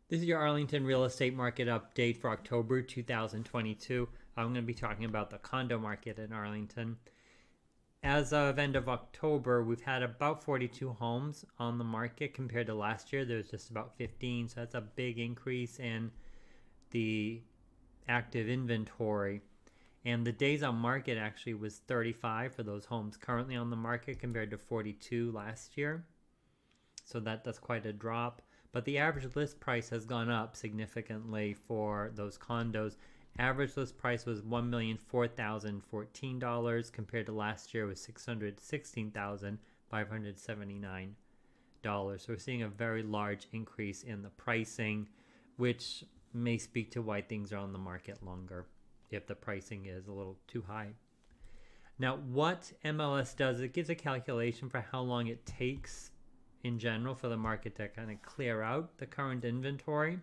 This is your Arlington Real Estate Market update for October 2022. I'm going to be talking about the condo market in Arlington. As of end of October, we've had about 42 homes on the market compared to last year. There was just about 15, so that's a big increase in the active inventory. And the days on market actually was 35 for those homes currently on the market compared to 42 last year. So that's quite a drop. But the average list price has gone up significantly for those condos. Average list price was $1,004,014 compared to last year was $616,579. So we're seeing a very large increase in the pricing, which may speak to why things are on the market longer if the pricing is a little too high. Now, what MLS does, it gives a calculation for how long it takes in general for the market to kind of clear out the current inventory.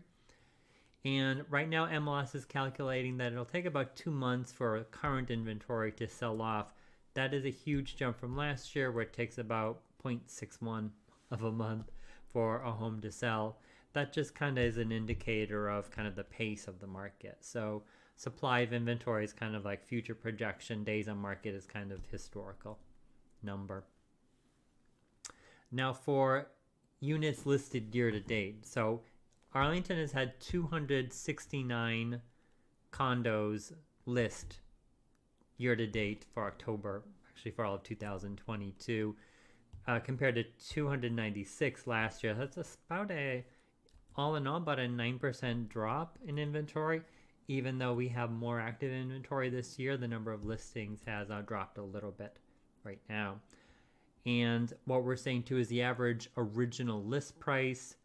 And right now MLS is calculating that it'll take about 2 months for current inventory to sell off. That is a huge jump from last year where it takes about 0.61 of a month for a home to sell. That just kind of is an indicator of kind of the pace of the market. So supply of inventory is kind of like future projection. Days on market is kind of historical number. Now for units listed year to date. So Arlington has had 269 condos list year to date for October, actually for all of 2022, compared to 296 last year. That's about all in all, about a 9% drop in inventory. Even though we have more active inventory this year, the number of listings has dropped a little bit right now. And what we're saying too is the average original list price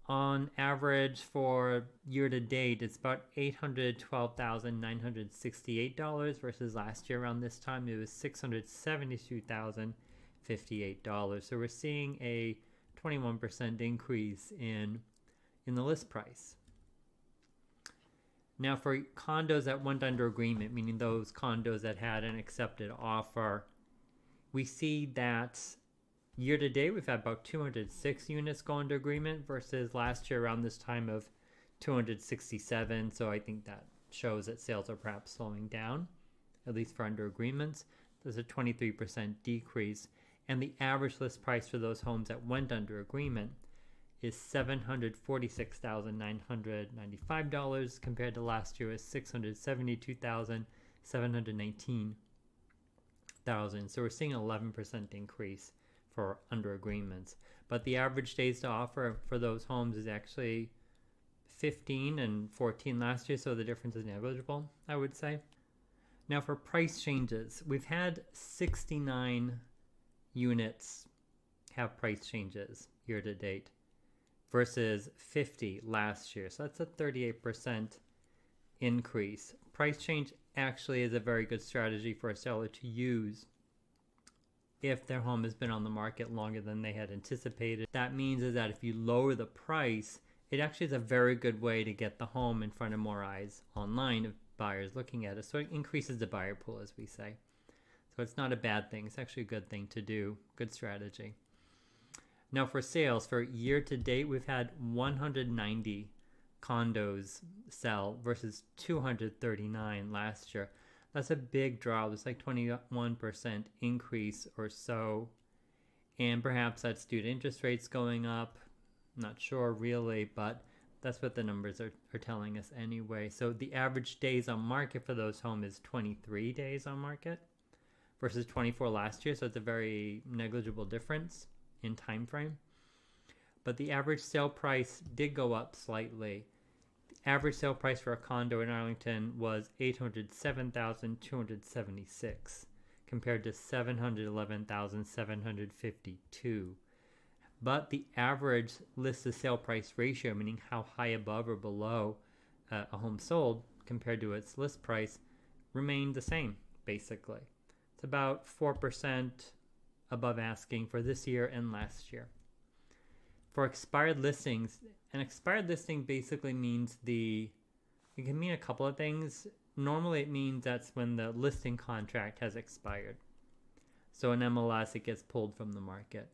on average for year to date, it's about $812,968 versus last year around this time it was $672,058. So we're seeing a 21% increase in the list price. Now for condos that went under agreement, meaning those condos that had an accepted offer, we see that year to date we've had about 206 units go under agreement versus last year around this time of 267. So I think that shows that sales are perhaps slowing down, at least for under agreements. There's a 23% decrease. And the average list price for those homes that went under agreement is $746,995 compared to last year as $672,719. So we're seeing an 11% increase for under agreements. But the average days to offer for those homes is actually 15 and 14 last year, so the difference is negligible, I would say. Now for price changes, we've had 69 units have price changes year to date versus 50 last year. So that's a 38% increase. Price change actually is a very good strategy for a seller to use if their home has been on the market longer than they had anticipated. That means is that if you lower the price, it actually is a very good way to get the home in front of more eyes online of buyers looking at it. So it increases the buyer pool, as we say. So it's not a bad thing. It's actually a good thing to do. Good strategy. Now for sales, for year to date, we've had 190 condos sell versus 239 last year. That's a big drop. It's like 21% increase or so. And perhaps that's due to interest rates going up. Not sure really, but that's what the numbers are telling us anyway. So the average days on market for those homes is 23 days on market versus 24 last year. So it's a very negligible difference in time frame. But the average sale price did go up slightly. The average sale price for a condo in Arlington was $807,276 compared to $711,752. But the average list to sale price ratio, meaning how high above or below a home sold compared to its list price, remained the same basically. It's about 4% above asking for this year and last year. For expired listings, an expired listing basically means it can mean a couple of things. Normally it means that's when the listing contract has expired. So in MLS it gets pulled from the market.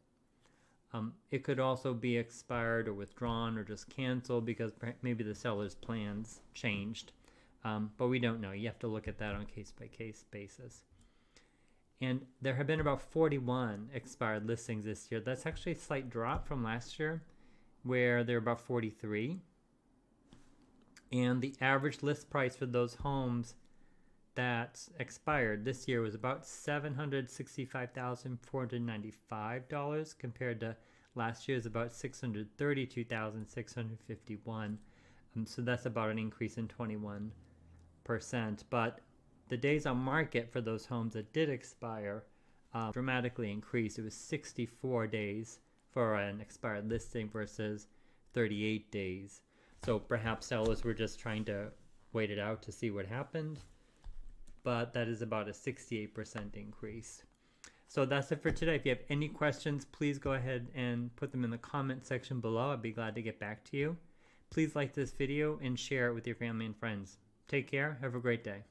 It could also be expired or withdrawn or just canceled because maybe the seller's plans changed. But we don't know. You have to look at that on a case-by-case basis. And there have been about 41 expired listings this year. That's actually a slight drop from last year, where there were about 43. And the average list price for those homes that expired this year was about $765,495 compared to last year's about $632,651. So that's about an increase in 21%. But the days on market for those homes that did expire dramatically increased. It was 64 days for an expired listing versus 38 days. So perhaps sellers were just trying to wait it out to see what happened. But that is about a 68% increase. So that's it for today. If you have any questions, please go ahead and put them in the comment section below. I'd be glad to get back to you. Please like this video and share it with your family and friends. Take care. Have a great day.